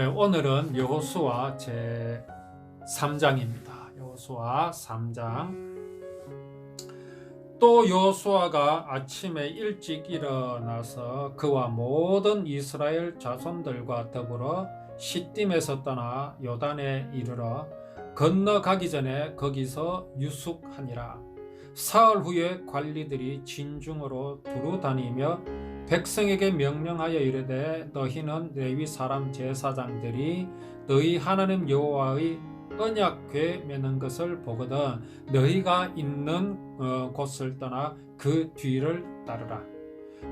네, 오늘은 여호수아 제 3장입니다. 여호수아 3장. 또 여호수아가 아침에 일찍 일어나서 그와 모든 이스라엘 자손들과 더불어 시딤에서 떠나 요단에 이르러 건너가기 전에 거기서 유숙하니라. 사흘 후에 관리들이 진중으로 두루 다니며 백성에게 명령하여 이르되 너희는 레위 사람 제사장들이 너희 하나님 여호와의 언약궤 매는 것을 보거든 너희가 있는 곳을 떠나 그 뒤를 따르라.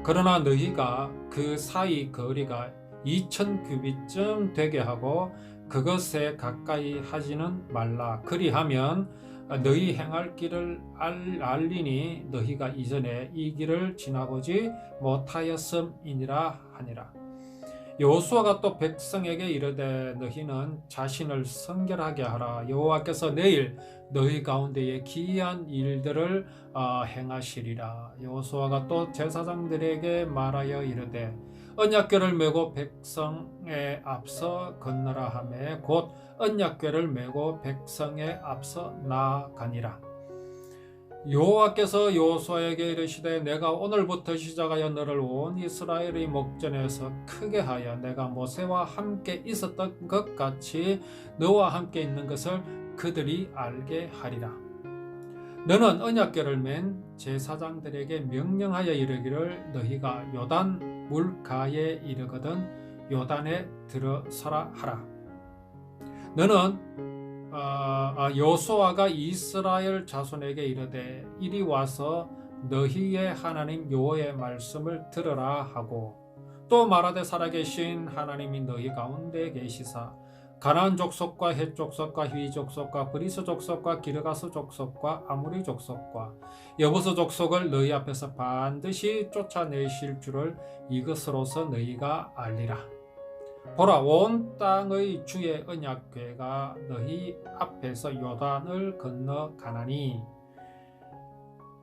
그러나 너희가 그 사이 거리가 2000규빗쯤 되게 하고 그것에 가까이 하지는 말라. 그리하면 너희 행할 길을 알리니 너희가 이전에 이 길을 지나보지 못하였음이니라 하니라. 여호수아가 또 백성에게 이르되 너희는 자신을 성결하게 하라. 여호와께서 내일 너희 가운데에 기이한 일들을 행하시리라. 여호수아가 또 제사장들에게 말하여 이르되 언약궤를 메고 백성에 앞서 건너라 하매 곧 언약궤를 메고 백성에 앞서 나아가니라. 여호와께서 여호수아에게 이르시되 내가 오늘부터 시작하여 너를 온 이스라엘의 목전에서 크게 하여 내가 모세와 함께 있었던 것 같이 너와 함께 있는 것을 그들이 알게 하리라. 너는 언약궤를 맨 제사장들에게 명령하여 이르기를 너희가 요단 물가에 이르거든 요단에 들어서라 하라. 너는 여호수아가 이스라엘 자손에게 이르되 이리 와서 너희의 하나님 여호와의 말씀을 들으라 하고 또 말하되 살아계신 하나님이 너희 가운데 계시사 가나안 족속과 헷 족속과 휘 족속과 브리스 족속과 기르가스 족속과 아무리 족속과 여부스 족속을 너희 앞에서 반드시 쫓아내실 줄을 이것으로서 너희가 알리라. 보라, 온 땅의 주의 언약궤가 너희 앞에서 요단을 건너가나니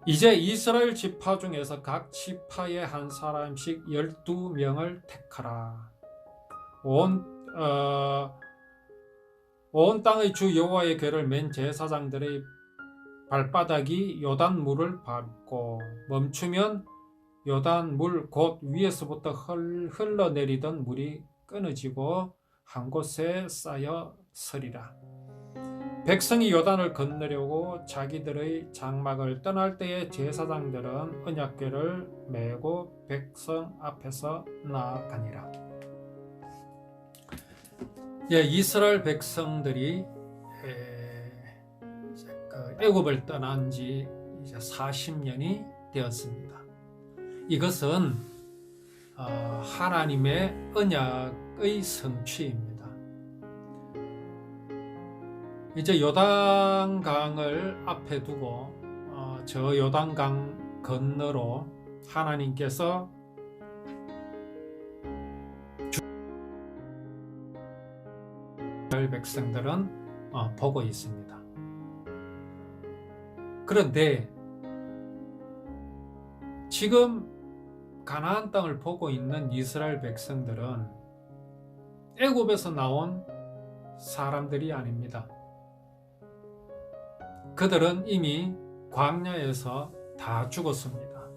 이제 이스라엘 지파 중에서 각 지파에 한 사람씩 12명을 택하라. 온 땅의 주 여호와의 궤를 맨 제사장들의 발바닥이 요단 물을 밟고 멈추면 요단 물 곧 위에서부터 흘러내리던 물이 끊어지고 한 곳에 쌓여 서리라. 백성이 요단을 건너려고 자기들의 장막을 떠날 때에 제사장들은 언약궤를 메고 백성 앞에서 나아가니라. 이스라엘 백성들이 애굽을 떠난 지 이제 40년이 되었습니다. 이것은 하나님의 언약의 성취입니다. 이제 요단강을 앞에 두고 저 요단강 건너로 하나님께서 이스라엘 백성들은 보고 있습니다. 그런데 지금 가나안 땅을 보고 있는 이스라엘 백성들은 애굽에서 나온 사람들이 아닙니다. 그들은 이미 광야에서 다 죽었습니다.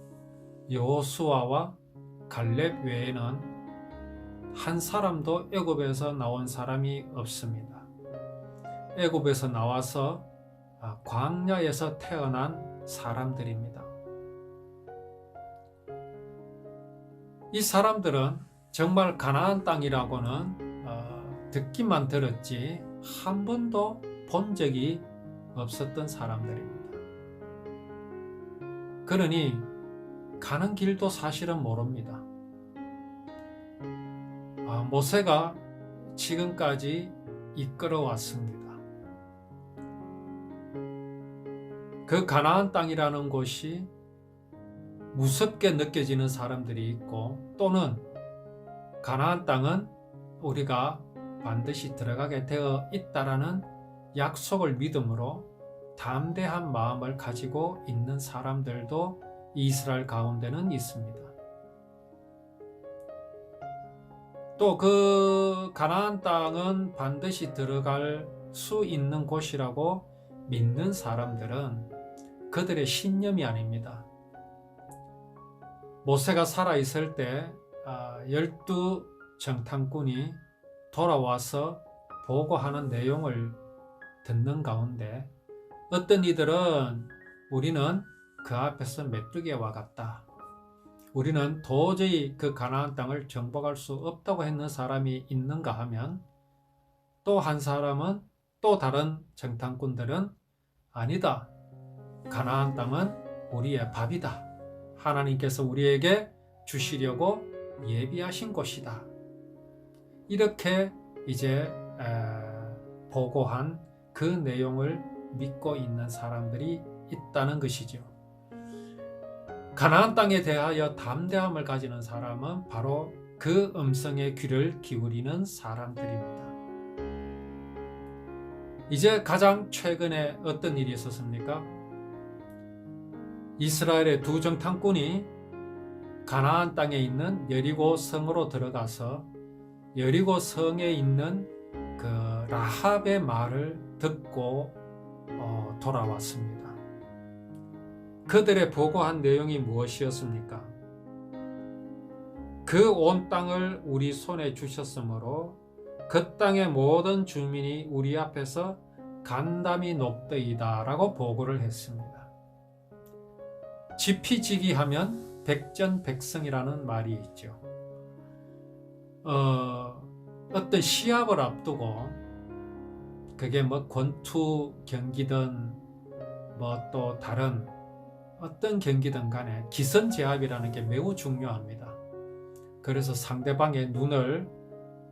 여호수아와 갈렙 외에는 한 사람도 애굽에서 나온 사람이 없습니다. 애굽에서 나와서 광야에서 태어난 사람들입니다. 이 사람들은 정말 가나안 땅이라고는 듣기만 들었지 한 번도 본 적이 없었던 사람들입니다. 그러니 가는 길도 사실은 모릅니다. 모세가 지금까지 이끌어 왔습니다. 그 가나안 땅이라는 곳이 무섭게 느껴지는 사람들이 있고 또는 가나안 땅은 우리가 반드시 들어가게 되어 있다라는 약속을 믿음으로 담대한 마음을 가지고 있는 사람들도 이스라엘 가운데는 있습니다. 또 그 가나안 땅은 반드시 들어갈 수 있는 곳이라고 믿는 사람들은 그들의 신념이 아닙니다. 모세가 살아있을 때 12 정탐꾼이 돌아와서 보고하는 내용을 듣는 가운데 어떤 이들은 우리는 그 앞에서 메뚜기와 같다. 우리는 도저히 그 가나안 땅을 정복할 수 없다고 했는 사람이 있는가 하면 또 한 사람은 또 다른 정탐꾼들은 아니다. 가나안 땅은 우리의 밥이다. 하나님께서 우리에게 주시려고 예비하신 곳이다. 이렇게 이제 보고한 그 내용을 믿고 있는 사람들이 있다는 것이죠. 가나안 땅에 대하여 담대함을 가지는 사람은 바로 그 음성에 귀를 기울이는 사람들입니다. 이제 가장 최근에 어떤 일이 있었습니까? 이스라엘의 두 정탐꾼이 가나안 땅에 있는 여리고 성으로 들어가서 여리고 성에 있는 그 라합의 말을 듣고 돌아왔습니다. 그들의 보고한 내용이 무엇이었습니까? 그 온 땅을 우리 손에 주셨으므로 그 땅의 모든 주민이 우리 앞에서 간담이 높더이다 라고 보고를 했습니다. 지피지기하면 백전백승이라는 말이 있죠. 어떤 시합을 앞두고 그게 뭐 권투 경기든 뭐 또 다른 어떤 경기든 간에 기선제압이라는 게 매우 중요합니다. 그래서 상대방의 눈을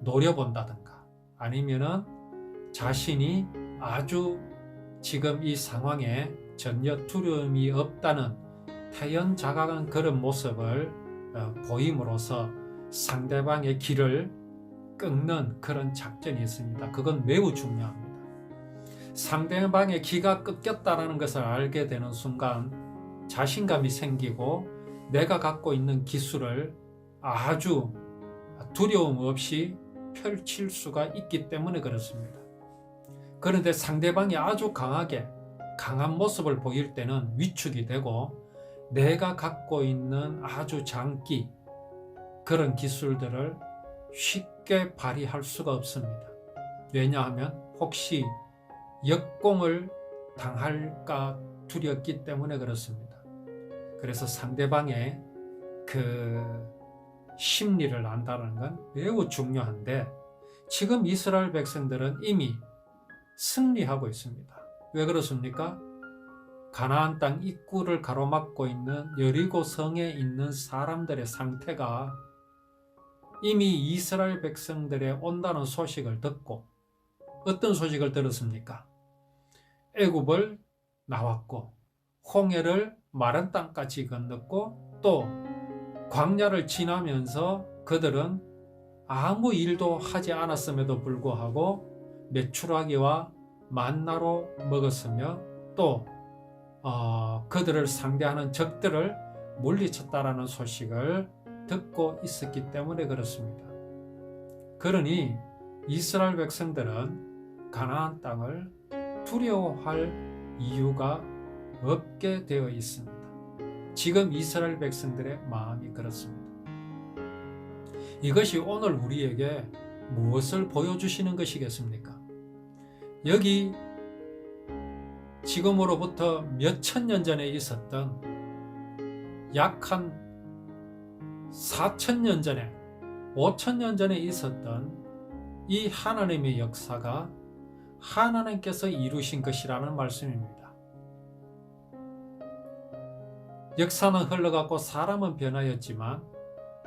노려본다든가 아니면은 자신이 아주 지금 이 상황에 전혀 두려움이 없다는 태연자각한 그런 모습을 보임으로써 상대방의 길을 끊는 그런 작전이 있습니다. 그건 매우 중요합니다. 상대방의 기가 끊겼다는 것을 알게 되는 순간 자신감이 생기고 내가 갖고 있는 기술을 아주 두려움 없이 펼칠 수가 있기 때문에 그렇습니다. 그런데 상대방이 아주 강한 모습을 보일 때는 위축이 되고 내가 갖고 있는 아주 장기 그런 기술들을 쉽게 발휘할 수가 없습니다. 왜냐하면 혹시 역공을 당할까 두렵기 때문에 그렇습니다. 그래서 상대방의 그 심리를 안다는 건 매우 중요한데 지금 이스라엘 백성들은 이미 승리하고 있습니다. 왜 그렇습니까? 가나안 땅 입구를 가로막고 있는 여리고 성에 있는 사람들의 상태가 이미 이스라엘 백성들의 온다는 소식을 듣고 어떤 소식을 들었습니까? 애굽을 나왔고 홍해를 마른 땅까지 건넜고 또 광야를 지나면서 그들은 아무 일도 하지 않았음에도 불구하고 메추라기와 만나로 먹었으며 또 그들을 상대하는 적들을 물리쳤다라는 소식을 듣고 있었기 때문에 그렇습니다. 그러니 이스라엘 백성들은 가나안 땅을 두려워할 이유가 없게 되어 있습니다. 지금 이스라엘 백성들의 마음이 그렇습니다. 이것이 오늘 우리에게 무엇을 보여주시는 것이겠습니까? 여기 지금으로부터 몇천 년 전에 있었던 약 한 4,000년 전에 5,000년 전에 있었던 이 하나님의 역사가 하나님께서 이루신 것이라는 말씀입니다. 역사는 흘러갔고 사람은 변하였지만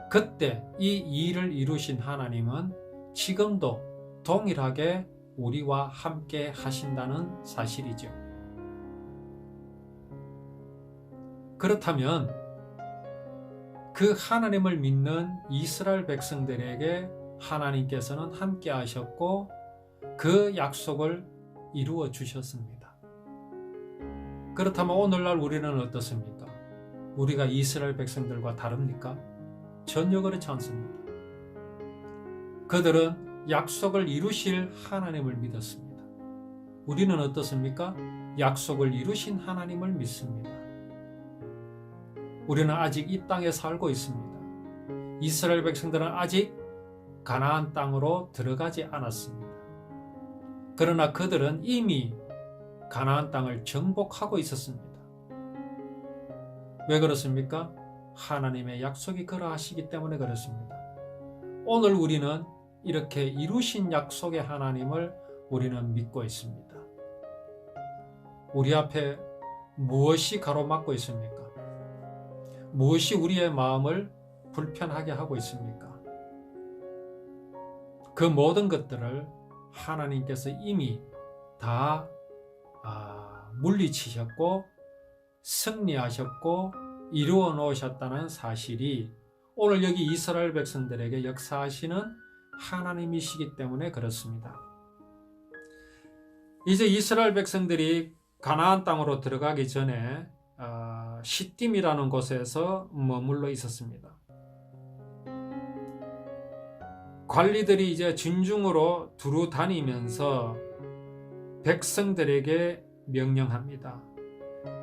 그때 이 일을 이루신 하나님은 지금도 동일하게 우리와 함께 하신다는 사실이죠. 그렇다면 그 하나님을 믿는 이스라엘 백성들에게 하나님께서는 함께 하셨고 그 약속을 이루어 주셨습니다. 그렇다면 오늘날 우리는 어떻습니까? 우리가 이스라엘 백성들과 다릅니까? 전혀 그렇지 않습니다. 그들은 약속을 이루실 하나님을 믿었습니다. 우리는 어떻습니까? 약속을 이루신 하나님을 믿습니다. 우리는 아직 이 땅에 살고 있습니다. 이스라엘 백성들은 아직 가나안 땅으로 들어가지 않았습니다. 그러나 그들은 이미 가나안 땅을 정복하고 있었습니다. 왜 그렇습니까? 하나님의 약속이 그러하시기 때문에 그렇습니다. 오늘 우리는 이렇게 이루신 약속의 하나님을 우리는 믿고 있습니다. 우리 앞에 무엇이 가로막고 있습니까? 무엇이 우리의 마음을 불편하게 하고 있습니까? 그 모든 것들을 하나님께서 이미 다 물리치셨고 승리하셨고 이루어 놓으셨다는 사실이 오늘 여기 이스라엘 백성들에게 역사하시는 하나님이시기 때문에 그렇습니다. 이제 이스라엘 백성들이 가나안 땅으로 들어가기 전에 시딤이라는 곳에서 머물러 있었습니다. 관리들이 이제 진중으로 두루 다니면서 백성들에게 명령합니다.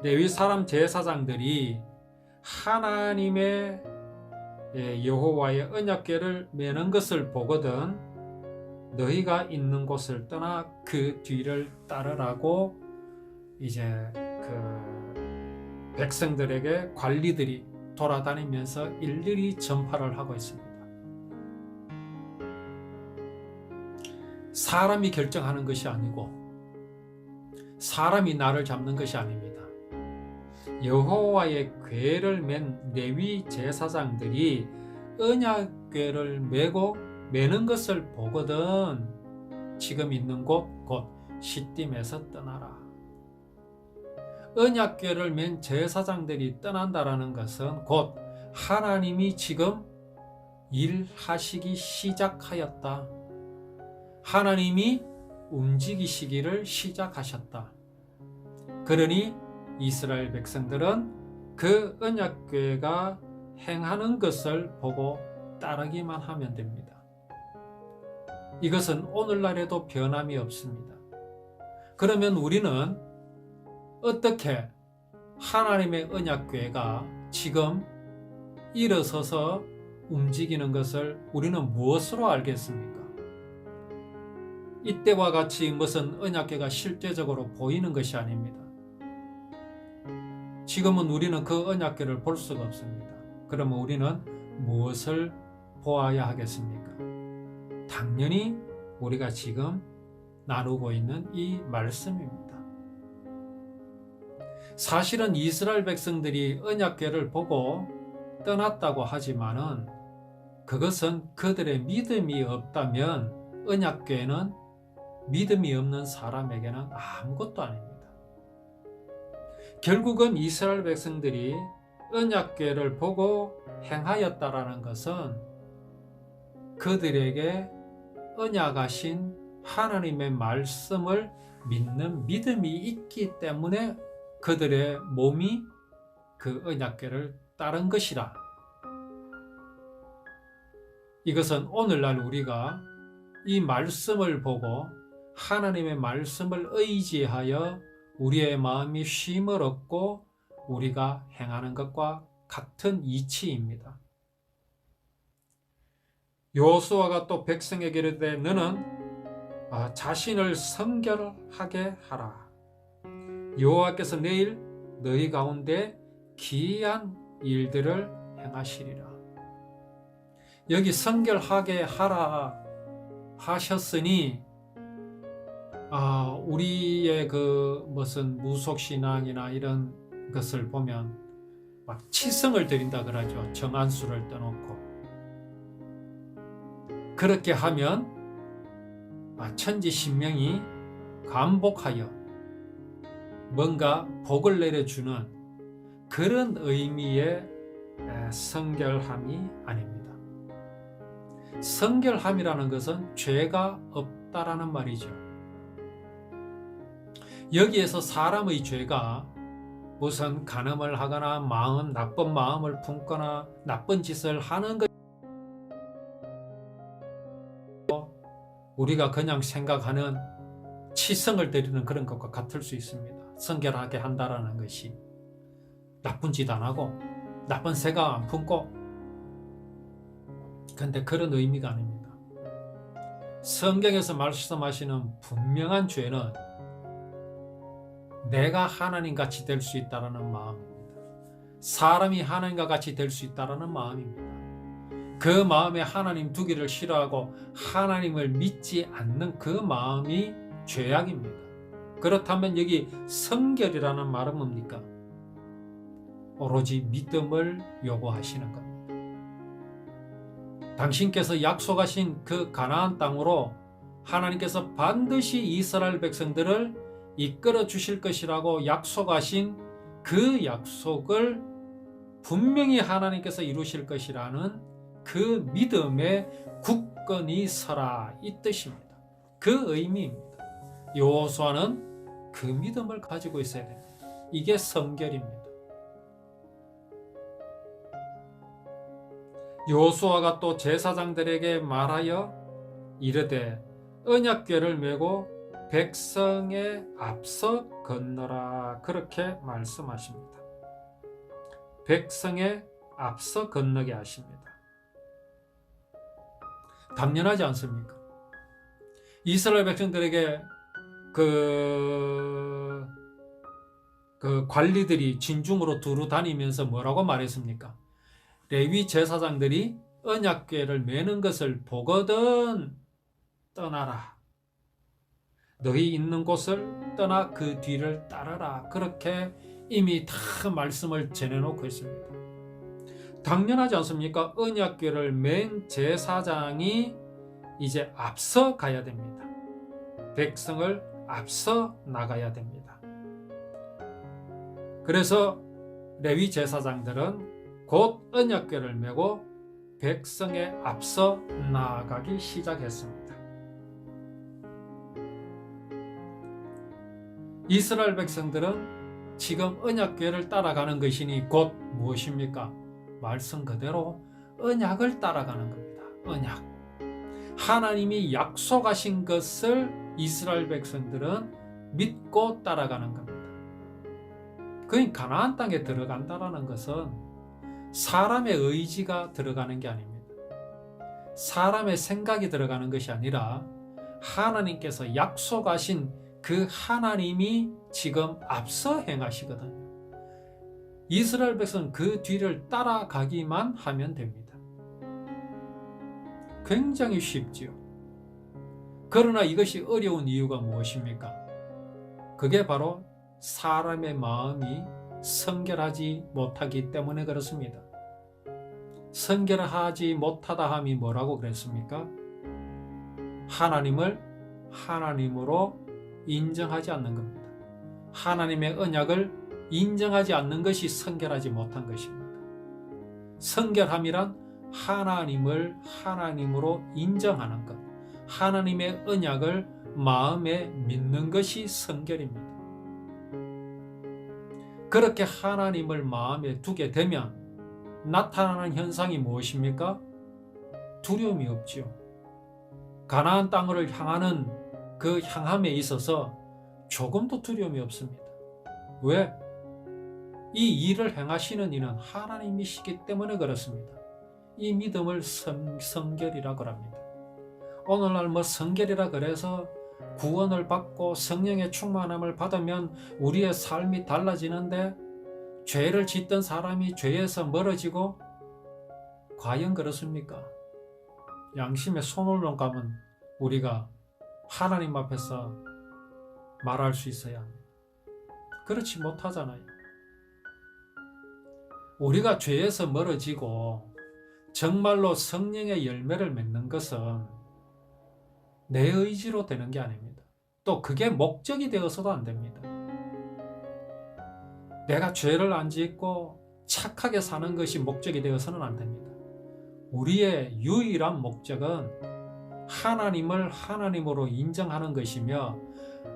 레위 사람 제사장들이 하나님의 여호와의 언약궤를 메는 것을 보거든 너희가 있는 곳을 떠나 그 뒤를 따르라고 이제 그 백성들에게 관리들이 돌아다니면서 일일이 전파를 하고 있습니다. 사람이 결정하는 것이 아니고 사람이 나를 잡는 것이 아닙니다. 여호와의 궤를 맨 레위 제사장들이 언약궤를 메는 것을 보거든 지금 있는 곳 곧 시딤에서 떠나라. 언약궤를 맨 제사장들이 떠난다라는 것은 곧 하나님이 지금 일하시기 시작하였다. 하나님이 움직이시기를 시작하셨다. 그러니 이스라엘 백성들은 그 언약궤가 행하는 것을 보고 따르기만 하면 됩니다. 이것은 오늘날에도 변함이 없습니다. 그러면 우리는 어떻게 하나님의 언약궤가 지금 일어서서 움직이는 것을 우리는 무엇으로 알겠습니까? 이때와 같이 무슨 언약궤가 실제적으로 보이는 것이 아닙니다. 지금은 우리는 그 언약궤를 볼 수가 없습니다. 그러면 우리는 무엇을 보아야 하겠습니까? 당연히 우리가 지금 나누고 있는 이 말씀입니다. 사실은 이스라엘 백성들이 언약궤를 보고 떠났다고 하지만은 그것은 그들의 믿음이 없다면 언약궤는 믿음이 없는 사람에게는 아무것도 아닙니다. 결국은 이스라엘 백성들이 언약궤를 보고 행하였다라는 것은 그들에게 언약하신 하나님의 말씀을 믿는 믿음이 있기 때문에 그들의 몸이 그 언약궤를 따른 것이라. 이것은 오늘날 우리가 이 말씀을 보고 하나님의 말씀을 의지하여 우리의 마음이 쉼을 얻고 우리가 행하는 것과 같은 이치입니다. 여호수아가 또 백성에게 이르되 너는 자신을 성결하게 하라. 여호와께서 내일 너희 가운데 기이한 일들을 행하시리라. 여기 성결하게 하라 하셨으니 우리의 그 무슨 무속신앙이나 이런 것을 보면 막 치성을 드린다 그러죠. 정한수를 떠놓고 그렇게 하면 천지신명이 감복하여 뭔가 복을 내려주는 그런 의미의 성결함이 아닙니다. 성결함이라는 것은 죄가 없다라는 말이죠. 여기에서 사람의 죄가 무슨 간음을 하거나 나쁜 마음을 품거나 나쁜 짓을 하는 것 우리가 그냥 생각하는 치성을 드리는 그런 것과 같을 수 있습니다. 성결하게 한다라는 것이 나쁜 짓 안 하고 나쁜 생각 안 품고, 근데 그런 의미가 아닙니다. 성경에서 말씀하시는 분명한 죄는 내가 하나님같이 될 수 있다는 마음입니다. 사람이 하나님과 같이 될 수 있다는 마음입니다. 그 마음에 하나님 두기를 싫어하고 하나님을 믿지 않는 그 마음이 죄악입니다. 그렇다면 여기 성결이라는 말은 뭡니까? 오로지 믿음을 요구하시는 겁니다. 당신께서 약속하신 그 가나안 땅으로 하나님께서 반드시 이스라엘 백성들을 이끌어 주실 것이라고 약속하신 그 약속을 분명히 하나님께서 이루실 것이라는 그 믿음에 굳건히 서라, 이 뜻입니다. 그 의미입니다. 여호수아는 그 믿음을 가지고 있어야 됩니다. 이게 성결입니다. 여호수아가 또 제사장들에게 말하여 이르되 언약궤를 메고 백성에 앞서 건너라, 그렇게 말씀하십니다. 백성에 앞서 건너게 하십니다. 당연하지 않습니까? 이스라엘 백성들에게 그 관리들이 진중으로 두루 다니면서 뭐라고 말했습니까? 레위 제사장들이 언약궤를 메는 것을 보거든 떠나라. 너희 있는 곳을 떠나 그 뒤를 따르라. 그렇게 이미 다 말씀을 전해놓고 있습니다. 당연하지 않습니까? 언약궤를 맨 제사장이 이제 앞서 가야 됩니다. 백성을 앞서 나가야 됩니다. 그래서 레위 제사장들은 곧 언약궤를 메고 백성에 앞서 나아가기 시작했습니다. 이스라엘 백성들은 지금 언약궤를 따라가는 것이니 곧 무엇입니까? 말씀 그대로 언약을 따라가는 겁니다. 언약. 하나님이 약속하신 것을 이스라엘 백성들은 믿고 따라가는 겁니다. 그러니까 가나안 땅에 들어간다는 것은 사람의 의지가 들어가는 게 아닙니다. 사람의 생각이 들어가는 것이 아니라 하나님께서 약속하신 그 하나님이 지금 앞서 행하시거든요. 이스라엘 백성은 그 뒤를 따라가기만 하면 됩니다. 굉장히 쉽지요. 그러나 이것이 어려운 이유가 무엇입니까? 그게 바로 사람의 마음이 성결하지 못하기 때문에 그렇습니다. 성결하지 못하다 함이 뭐라고 그랬습니까? 하나님을 하나님으로 인정하지 않는 겁니다. 하나님의 언약을 인정하지 않는 것이 성결하지 못한 것입니다. 성결함이란 하나님을 하나님으로 인정하는 것, 하나님의 언약을 마음에 믿는 것이 성결입니다. 그렇게 하나님을 마음에 두게 되면 나타나는 현상이 무엇입니까? 두려움이 없지요. 가나안 땅을 향하는 그 향함에 있어서 조금도 두려움이 없습니다. 왜? 이 일을 행하시는 이는 하나님이시기 때문에 그렇습니다. 이 믿음을 성결이라고 합니다. 오늘날 성결이라 그래서 구원을 받고 성령의 충만함을 받으면 우리의 삶이 달라지는데 죄를 짓던 사람이 죄에서 멀어지고, 과연 그렇습니까? 양심에 손을 놓은 감은 우리가 하나님 앞에서 말할 수 있어야 합니다. 그렇지 못하잖아요. 우리가 죄에서 멀어지고 정말로 성령의 열매를 맺는 것은 내 의지로 되는 게 아닙니다. 또 그게 목적이 되어서도 안 됩니다. 내가 죄를 안 짓고 착하게 사는 것이 목적이 되어서는 안 됩니다. 우리의 유일한 목적은 하나님을 하나님으로 인정하는 것이며,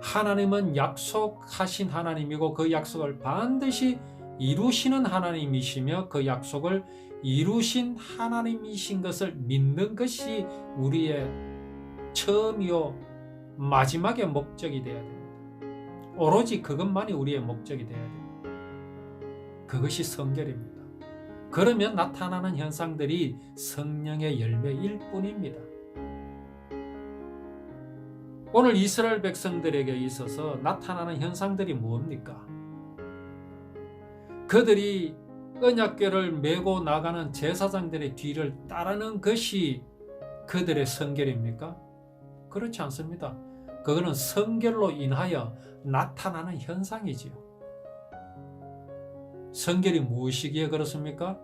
하나님은 약속하신 하나님이고 그 약속을 반드시 이루시는 하나님이시며 그 약속을 이루신 하나님이신 것을 믿는 것이 우리의 처음이요 마지막의 목적이 되어야 됩니다. 오로지 그것만이 우리의 목적이 되어야 됩니다. 그것이 성결입니다. 그러면 나타나는 현상들이 성령의 열매일 뿐입니다. 오늘 이스라엘 백성들에게 있어서 나타나는 현상들이 뭡니까? 그들이 언약궤를 메고 나가는 제사장들의 뒤를 따르는 것이 그들의 성결입니까? 그렇지 않습니다. 그거는 성결로 인하여 나타나는 현상이지요. 성결이 무엇이기에 그렇습니까?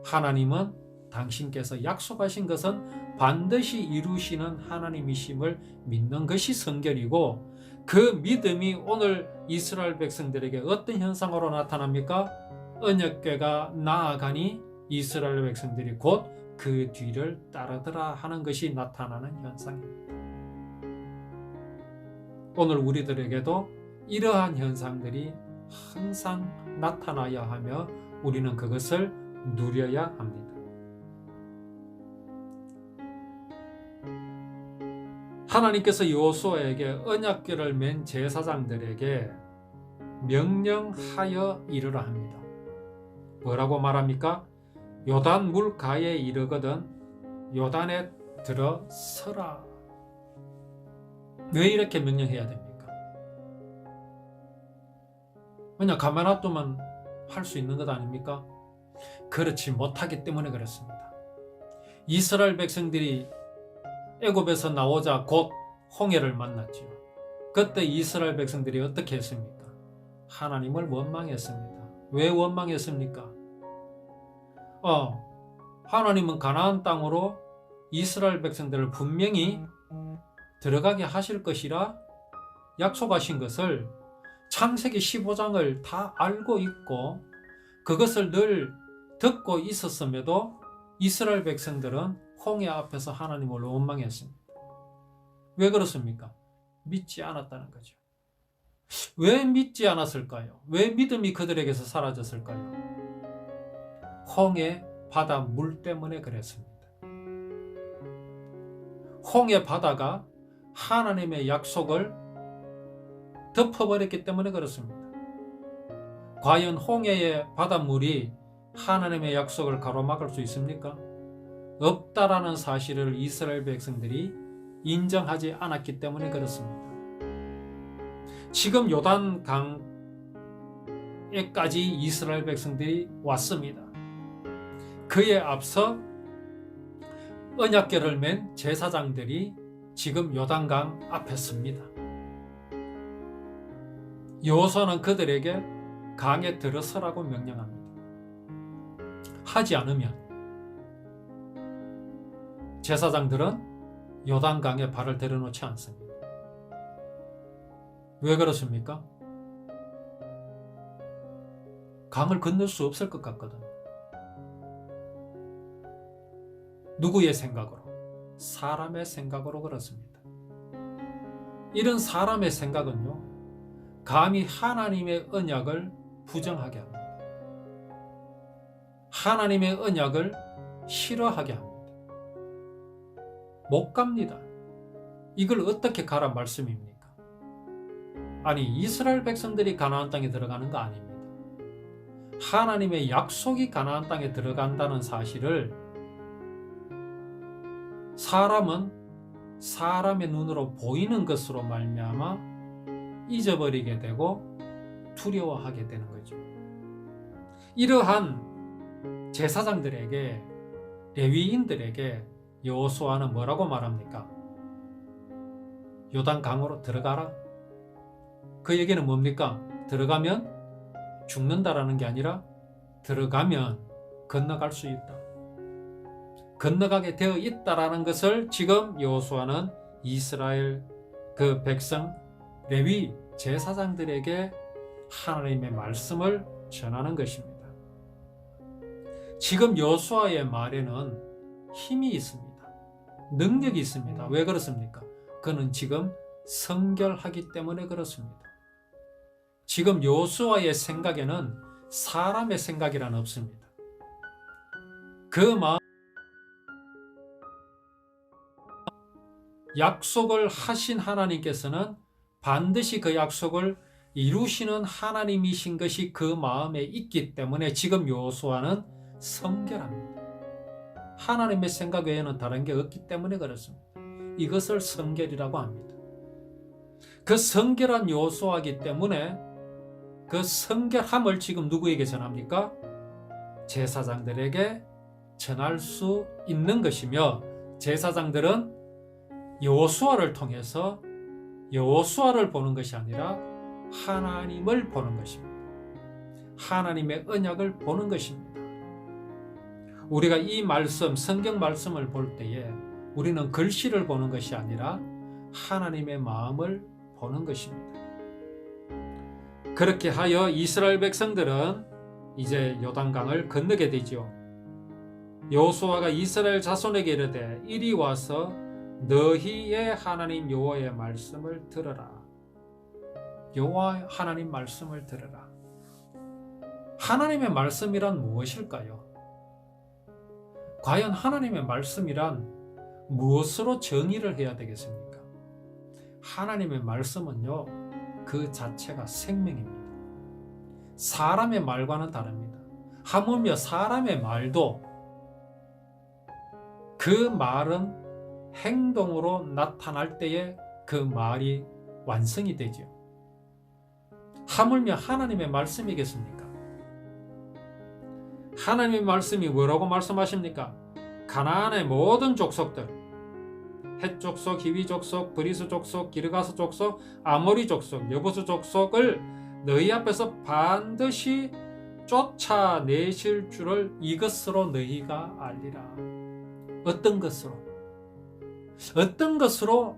하나님은 당신께서 약속하신 것은 반드시 이루시는 하나님이심을 믿는 것이 성결이고, 그 믿음이 오늘 이스라엘 백성들에게 어떤 현상으로 나타납니까? 언약궤가 나아가니 이스라엘 백성들이 곧 그 뒤를 따르더라 하는 것이 나타나는 현상입니다. 오늘 우리들에게도 이러한 현상들이 항상 나타나야 하며 우리는 그것을 누려야 합니다. 하나님께서 여호수아에게 언약궤를 맨 제사장들에게 명령하여 이르라 합니다. 뭐라고 말합니까? 요단 물가에 이르거든 요단에 들어서라. 왜 이렇게 명령해야 됩니까? 그냥 가만 놔두면 할 수 있는 것 아닙니까? 그렇지 못하기 때문에 그렇습니다. 이스라엘 백성들이 애굽에서 나오자 곧 홍해를 만났지요. 그때 이스라엘 백성들이 어떻게 했습니까? 하나님을 원망했습니다. 왜 원망했습니까? 하나님은 가나안 땅으로 이스라엘 백성들을 분명히 들어가게 하실 것이라 약속하신 것을 창세기 15장을 다 알고 있고 그것을 늘 듣고 있었음에도 이스라엘 백성들은 홍해 앞에서 하나님을 원망했습니다. 왜 그렇습니까? 믿지 않았다는 거죠. 왜 믿지 않았을까요? 왜 믿음이 그들에게서 사라졌을까요? 홍해 바다 물 때문에 그랬습니다. 홍해 바다가 하나님의 약속을 덮어버렸기 때문에 그렇습니다. 과연 홍해의 바닷물이 하나님의 약속을 가로막을 수 있습니까? 없다라는 사실을 이스라엘 백성들이 인정하지 않았기 때문에 그렇습니다. 지금 요단 강에까지 이스라엘 백성들이 왔습니다. 그에 앞서 언약궤를 맨 제사장들이 지금 요단강 앞에 섭니다. 여호수아는 그들에게 강에 들어서라고 명령합니다. 하지 않으면 제사장들은 요단강에 발을 들여놓지 않습니다. 왜 그렇습니까? 강을 건널 수 없을 것 같거든. 누구의 생각으로? 사람의 생각으로 그렇습니다. 이런 사람의 생각은요, 감히 하나님의 언약을 부정하게 합니다. 하나님의 언약을 싫어하게 합니다. 못 갑니다. 이걸 어떻게 가란 말씀입니까? 아니, 이스라엘 백성들이 가나안 땅에 들어가는 거 아닙니다. 하나님의 약속이 가나안 땅에 들어간다는 사실을 사람은 사람의 눈으로 보이는 것으로 말미암아 잊어버리게 되고 두려워하게 되는 거죠. 이러한 제사장들에게, 레위인들에게 여호수아는 뭐라고 말합니까? 요단 강으로 들어가라. 그 얘기는 뭡니까? 들어가면 죽는다라는 게 아니라 들어가면 건너갈 수 있다. 건너가게 되어 있다라는 것을 지금 여호수아는 이스라엘 그 백성 레위 제사장들에게 하나님의 말씀을 전하는 것입니다. 지금 여호수아의 말에는 힘이 있습니다. 능력이 있습니다. 왜 그렇습니까? 그는 지금 성결하기 때문에 그렇습니다. 지금 여호수아의 생각에는 사람의 생각이란 없습니다. 그 마음 약속을 하신 하나님께서는 반드시 그 약속을 이루시는 하나님이신 것이 그 마음에 있기 때문에 지금 여호수아는 성결합니다. 하나님의 생각 외에는 다른 게 없기 때문에 그렇습니다. 이것을 성결이라고 합니다. 그 성결한 여호수아이기 때문에 그 성결함을 지금 누구에게 전합니까? 제사장들에게 전할 수 있는 것이며, 제사장들은 여호수아를 통해서 여호수아를 보는 것이 아니라 하나님을 보는 것입니다. 하나님의 언약을 보는 것입니다. 우리가 이 말씀, 성경 말씀을 볼 때에 우리는 글씨를 보는 것이 아니라 하나님의 마음을 보는 것입니다. 그렇게 하여 이스라엘 백성들은 이제 요단강을 건너게 되죠. 여호수아가 이스라엘 자손에게 이르되 이리 와서 너희의 하나님 여호와의 말씀을 들으라. 여호와 하나님 말씀을 들으라. 하나님의 말씀이란 무엇일까요? 과연 하나님의 말씀이란 무엇으로 정의를 해야 되겠습니까? 하나님의 말씀은요, 그 자체가 생명입니다. 사람의 말과는 다릅니다. 하물며 사람의 말도 그 말은 행동으로 나타날 때에 그 말이 완성이 되죠. 하물며 하나님의 말씀이겠습니까? 하나님의 말씀이 뭐라고 말씀하십니까? 가나안의 모든 족속들, 헷 족속, 히위 족속, 브리스 족속, 기르가스 족속, 아모리 족속, 여부스 족속을 너희 앞에서 반드시 쫓아내실 줄을 이것으로 너희가 알리라. 어떤 것으로? 어떤 것으로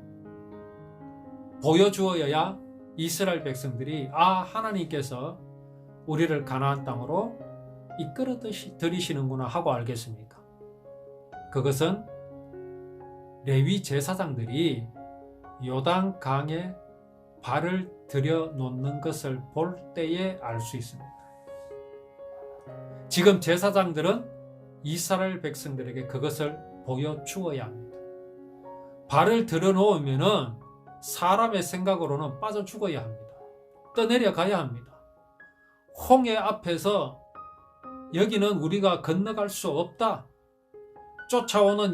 보여주어야 이스라엘 백성들이 하나님께서 우리를 가나안 땅으로 이끌어 들이시는구나 하고 알겠습니까? 그것은 레위 제사장들이 요단 강에 발을 들여놓는 것을 볼 때에 알 수 있습니다. 지금 제사장들은 이스라엘 백성들에게 그것을 보여주어야 합니다. 발을 들여놓으면은 사람의 생각으로는 빠져 죽어야 합니다. 떠내려 가야 합니다. 홍해 앞에서 여기는 우리가 건너갈 수 없다. 쫓아오는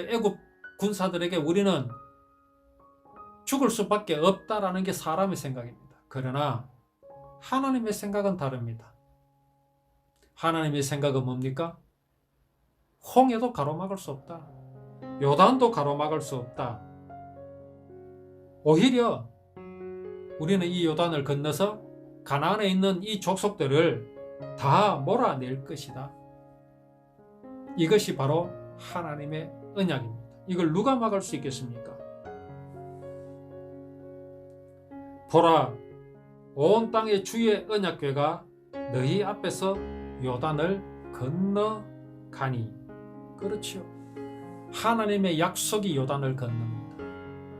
애굽 군사들에게 우리는 죽을 수밖에 없다라는 게 사람의 생각입니다. 그러나 하나님의 생각은 다릅니다. 하나님의 생각은 뭡니까? 홍해도 가로막을 수 없다. 요단도 가로막을 수 없다. 오히려 우리는 이 요단을 건너서 가나안에 있는 이 족속들을 다 몰아낼 것이다. 이것이 바로 하나님의 언약입니다. 이걸 누가 막을 수 있겠습니까? 보라, 온 땅의 주의 언약궤가 너희 앞에서 요단을 건너가니. 그렇죠. 하나님의 약속이 요단을 건넙니다.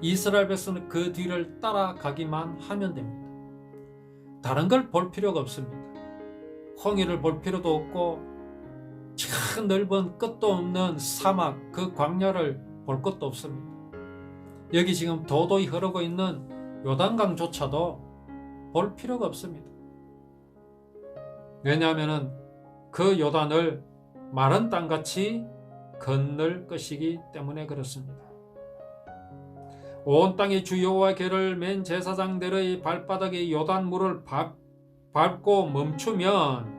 이스라엘 백성은 그 뒤를 따라가기만 하면 됩니다. 다른 걸 볼 필요가 없습니다. 홍해를 볼 필요도 없고 참 넓은 끝도 없는 사막, 그 광야를 볼 것도 없습니다. 여기 지금 도도히 흐르고 있는 요단강조차도 볼 필요가 없습니다. 왜냐하면 그 요단을 마른 땅같이 건널 것이기 때문에 그렇습니다. 온 땅의 주 여호와의 궤를 맨 제사장들의 발바닥에 요단물을 밟고 멈추면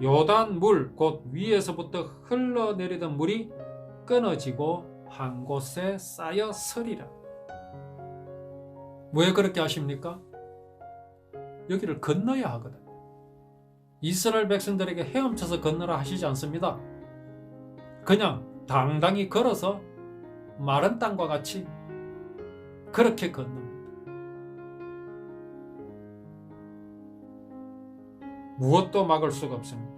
요단물 곧 위에서부터 흘러내리던 물이 끊어지고 한 곳에 쌓여 서리라. 왜 그렇게 하십니까? 여기를 건너야 하거든. 이스라엘 백성들에게 헤엄쳐서 건너라 하시지 않습니다. 그냥 당당히 걸어서 마른 땅과 같이 그렇게 건넙니다. 무엇도 막을 수가 없습니다.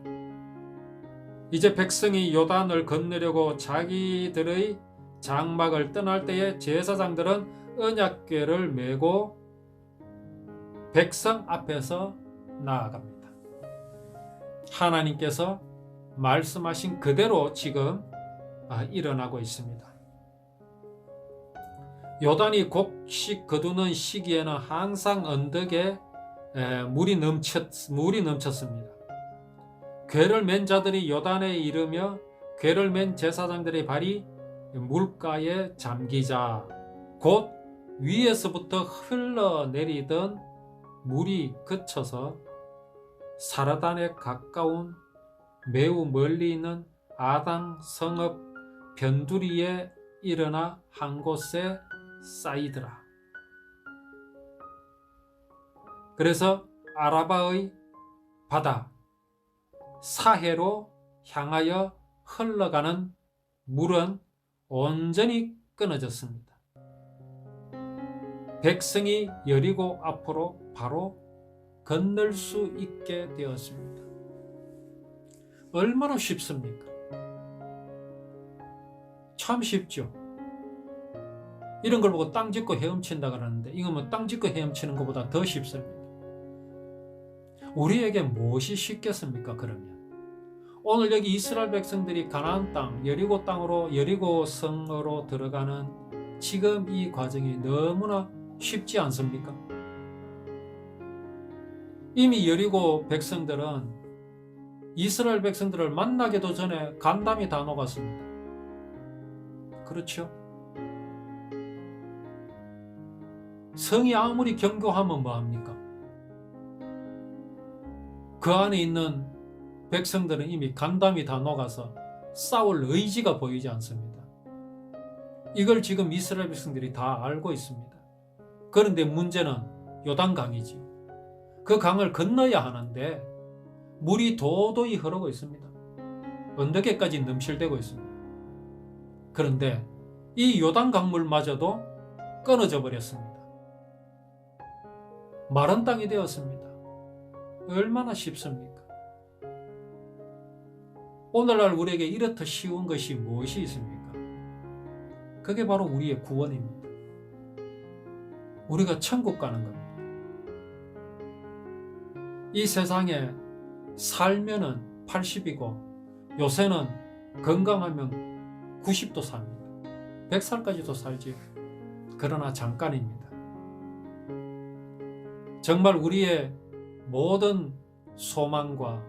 이제 백성이 요단을 건너려고 자기들의 장막을 떠날 때에 제사장들은 언약궤를 메고 백성 앞에서 나아갑니다. 하나님께서 말씀하신 그대로 지금 일어나고 있습니다. 요단이 곡식 거두는 시기에는 항상 언덕에 물이 넘쳤습니다. 궤를 맨 자들이 요단에 이르며 궤를 맨 제사장들의 발이 물가에 잠기자 곧 위에서부터 흘러내리던 물이 그쳐서 사르단에 가까운 매우 멀리 있는 아당 성읍 변두리에 일어나 한 곳에 쌓이더라. 그래서 아라바의 바다 사해로 향하여 흘러가는 물은 온전히 끊어졌습니다. 백성이 여리고 앞으로 바로 건널 수 있게 되었습니다. 얼마나 쉽습니까? 참 쉽죠. 이런 걸 보고 땅 짚고 헤엄친다 그러는데 이건 뭐 땅 짚고 헤엄치는 것보다 더 쉽습니다. 우리에게 무엇이 쉽겠습니까? 그러면 오늘 여기 이스라엘 백성들이 가나안 땅 여리고 땅으로 여리고 성으로 들어가는 지금 이 과정이 너무나 쉽지 않습니까? 이미 여리고 백성들은 이스라엘 백성들을 만나기도 전에 간담이 다 녹았습니다. 그렇죠? 성이 아무리 견고하면 뭐합니까? 그 안에 있는 백성들은 이미 간담이 다 녹아서 싸울 의지가 보이지 않습니다. 이걸 지금 이스라엘 백성들이 다 알고 있습니다. 그런데 문제는 요단강이지요. 그 강을 건너야 하는데 물이 도도히 흐르고 있습니다. 언덕에까지 넘실대고 있습니다. 그런데 이 요단 강물마저도 끊어져 버렸습니다. 마른 땅이 되었습니다. 얼마나 쉽습니까? 오늘날 우리에게 이렇듯 쉬운 것이 무엇이 있습니까? 그게 바로 우리의 구원입니다. 우리가 천국 가는 겁니다. 이 세상에 살면은 80이고 요새는 건강하면 90도 삽니다. 100살까지도 살지요. 그러나 잠깐입니다. 정말 우리의 모든 소망과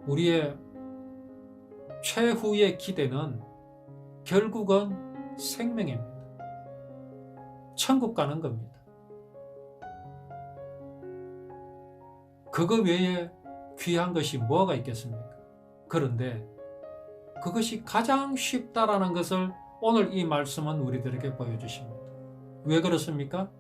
우리의 최후의 기대는 결국은 생명입니다. 천국 가는 겁니다. 그거 외에 귀한 것이 뭐가 있겠습니까? 그런데 그것이 가장 쉽다라는 것을 오늘 이 말씀은 우리들에게 보여주십니다. 왜 그렇습니까?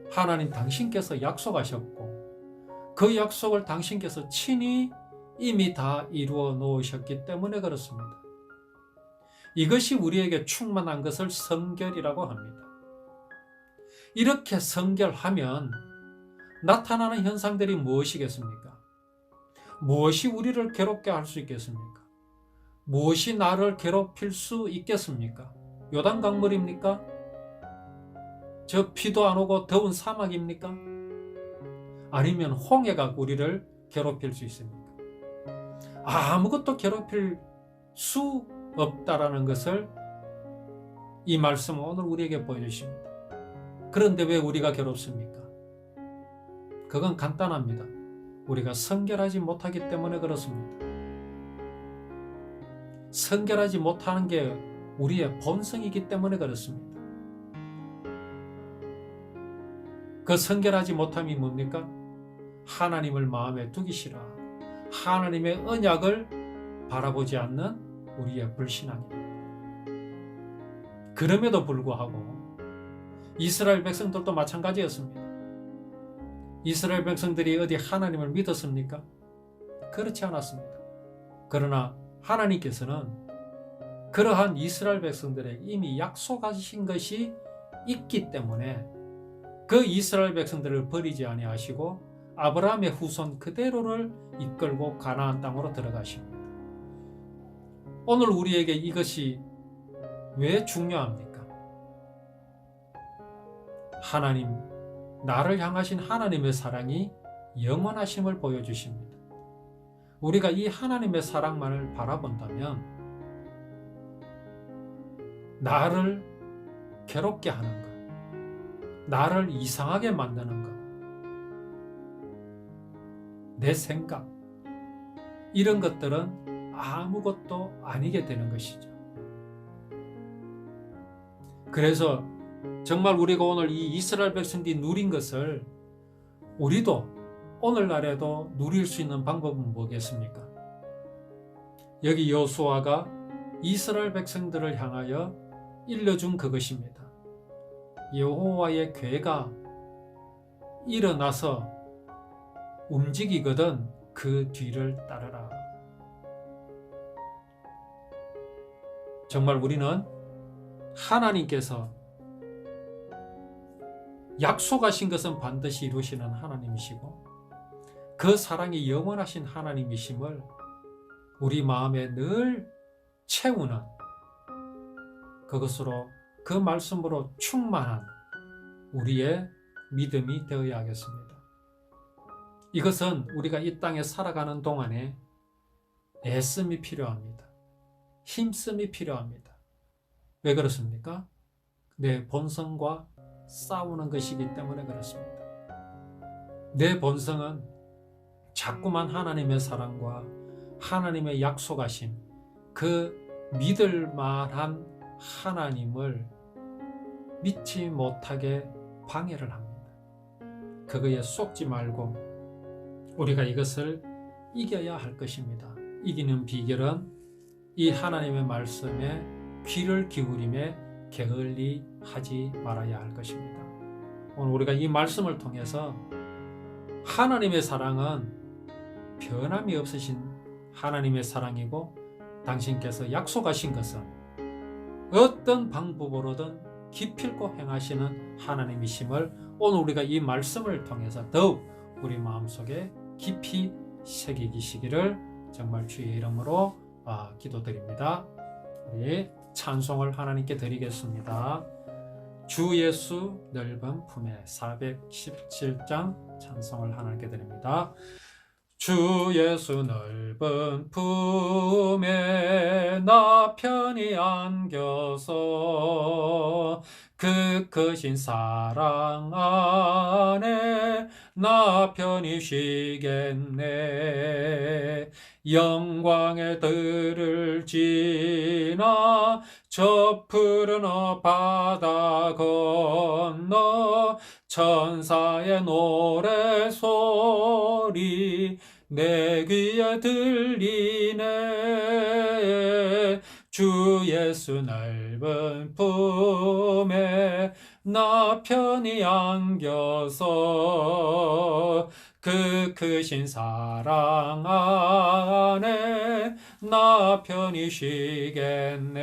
하나님 당신께서 약속하셨고 그 약속을 당신께서 친히 이미 다 이루어 놓으셨기 때문에 그렇습니다. 이것이 우리에게 충만한 것을 성결이라고 합니다. 이렇게 성결하면 나타나는 현상들이 무엇이겠습니까? 무엇이 우리를 괴롭게 할 수 있겠습니까? 무엇이 나를 괴롭힐 수 있겠습니까? 요단 강물입니까? 저 비도 안 오고 더운 사막입니까? 아니면 홍해가 우리를 괴롭힐 수 있습니까? 아무것도 괴롭힐 수 없다라는 것을 이 말씀은 오늘 우리에게 보여주십니다. 그런데 왜 우리가 괴롭습니까? 그건 간단합니다. 우리가 성결하지 못하기 때문에 그렇습니다. 성결하지 못하는 게 우리의 본성이기 때문에 그렇습니다. 그 성결하지 못함이 뭡니까? 하나님을 마음에 두기 싫어 하나님의 언약을 바라보지 않는 우리의 불신앙입니다. 그럼에도 불구하고 이스라엘 백성들도 마찬가지였습니다. 이스라엘 백성들이 어디 하나님을 믿었습니까? 그렇지 않았습니다. 그러나 하나님께서는 그러한 이스라엘 백성들에게 이미 약속하신 것이 있기 때문에 그 이스라엘 백성들을 버리지 아니하시고 아브라함의 후손 그대로를 이끌고 가나안 땅으로 들어가십니다. 오늘 우리에게 이것이 왜 중요합니까? 하나님, 나를 향하신 하나님의 사랑이 영원하심을 보여주십니다. 우리가 이 하나님의 사랑만을 바라본다면 나를 괴롭게 하는 것, 나를 이상하게 만드는 것, 내 생각, 이런 것들은 아무것도 아니게 되는 것이죠. 그래서 정말 우리가 오늘 이 이스라엘 백성들이 누린 것을 우리도 오늘날에도 누릴 수 있는 방법은 뭐겠습니까? 여기 여호수아가 이스라엘 백성들을 향하여 일러준 그것입니다. 여호와의 괴가 일어나서 움직이거든 그 뒤를 따르라. 정말 우리는 하나님께서 약속하신 것은 반드시 이루시는 하나님이시고 그 사랑이 영원하신 하나님이심을 우리 마음에 늘 채우는 그것으로 그 말씀으로 충만한 우리의 믿음이 되어야 하겠습니다. 이것은 우리가 이 땅에 살아가는 동안에 애씀이 필요합니다. 힘씀이 필요합니다. 왜 그렇습니까? 내 본성과 싸우는 것이기 때문에 그렇습니다. 내 본성은 자꾸만 하나님의 사랑과 하나님의 약속하신 그 믿을 만한 하나님을 믿지 못하게 방해를 합니다. 그거에 속지 말고 우리가 이것을 이겨야 할 것입니다. 이기는 비결은 이 하나님의 말씀에 귀를 기울임에 게을리 하지 말아야 할 것입니다. 오늘 우리가 이 말씀을 통해서 하나님의 사랑은 변함이 없으신 하나님의 사랑이고 당신께서 약속하신 것은 어떤 방법으로든 기필코 행하시는 하나님이심을 오늘 우리가 이 말씀을 통해서 더욱 우리 마음속에 깊이 새기시기를 정말 주의 이름으로 기도드립니다. 우리 찬송을 하나님께 드리겠습니다. 주 예수 넓은 품에 417장 찬송을 하나님께 드립니다. 주 예수 넓은 품에 나 편히 안겨서 그 크신 사랑 안에 나 편히 쉬겠네. 영광의 들을 지나 저 푸른 바다 건너 천사의 노래소리 내 귀에 들리네. 주 예수 넓은 품에 나 편히 안겨서 그 크신 사랑 안에 나 편히 쉬겠네.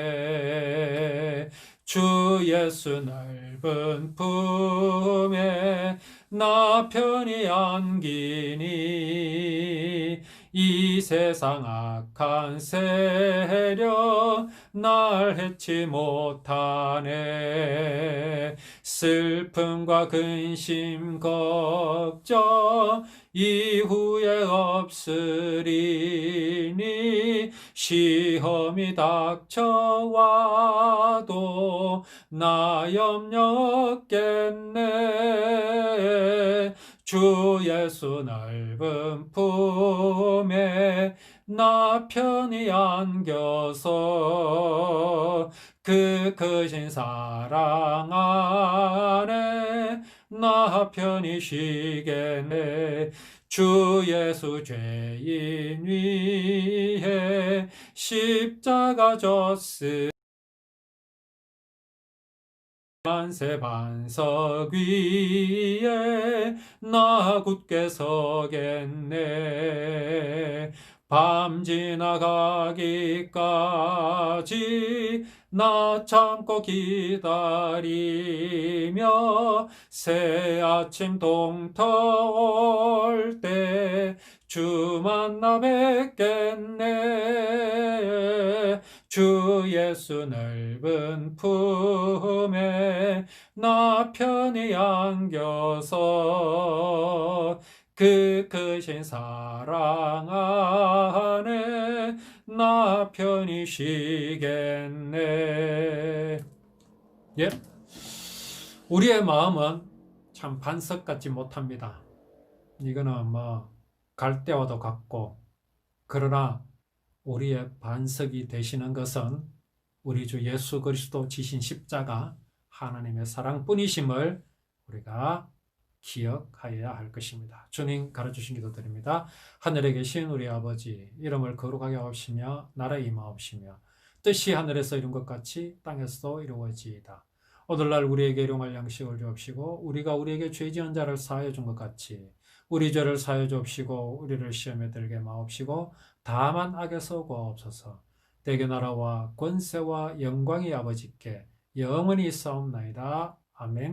주 예수 넓은 품에 나 편히 안기니 이 세상 악한 세력 날 해치 못하네. 슬픔과 근심 걱정 이후에 없으리니 시험이 닥쳐와도 나 염려 없겠네. 주 예수 넓은 품에 나 편히 안겨서 그 크신 사랑 안에 나 편히 쉬겠네. 주 예수 죄인 위에 십자가 졌으니 만세 반석 위에 나 굳게 서겠네. 밤 지나가기까지 나 참고 기다리며 새 아침 동터 올 때 주 만나 뵙겠네. 주 예수 넓은 품에 나 편히 안겨서 그 크신 사랑 안에 나 편히 쉬겠네. 예. 우리의 마음은 참 반석 같지 못합니다. 이거는 갈대와도 같고, 그러나 우리의 반석이 되시는 것은 우리 주 예수 그리스도 지신 십자가 하나님의 사랑뿐이심을 우리가 기억하여야 할 것입니다. 주님 가르치신 기도 드립니다. 하늘에 계신 우리 아버지, 이름을 거룩하게 하옵시며 나라에 임하옵시며 뜻이 하늘에서 이룬 것 같이 땅에서도 이루어지이다. 오늘날 우리에게 일용할 양식을 주옵시고 우리가 우리에게 죄 지은 자를 사하여 준 것 같이 우리 죄를 사하여 주옵시고 우리를 시험에 들게 마옵시고 다만 악에서 구하옵소서. 대개 나라와 권세와 영광이 아버지께 영원히 있사옵나이다. 아멘.